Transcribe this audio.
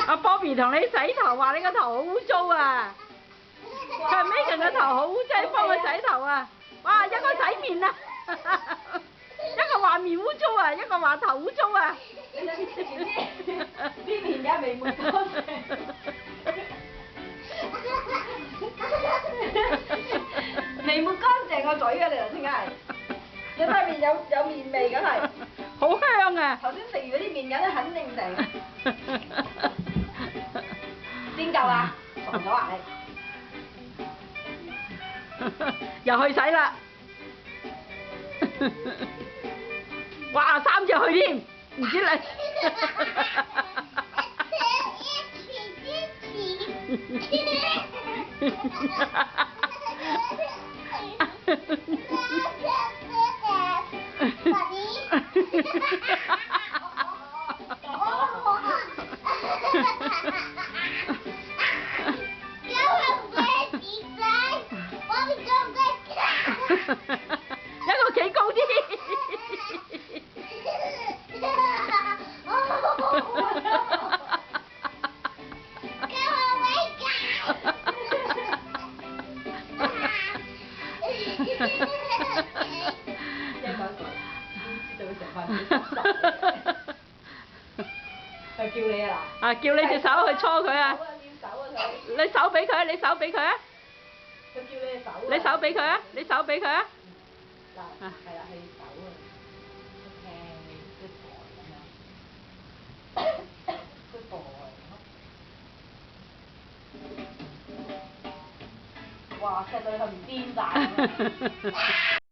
阿 Bobby 同你洗頭話你個頭好污糟啊！佢話 Megan 個頭好污糟，你幫佢洗頭啊！哇，一個洗面啊，一個話面污糟啊，一個話頭污糟啊！啲面也未抹乾淨。未抹乾淨個嘴啊！你頭先梗係，你塊面有面味梗係。好香啊！頭先食完嗰啲麵梗係肯定地。邊夠啊？傻咗啊你！又去洗啦！哇，3隻去添，唔知你。一個企高啲。就叫你啊嗱！啊，叫你隻手去搓佢啊！你手俾佢啊！你手俾佢啊！佢叫你隻手啊！你手俾佢啊！你手俾佢啊！嗱，係啦，係手啊！Good boy 咁樣。哇！錫到你塊面癲晒咁樣。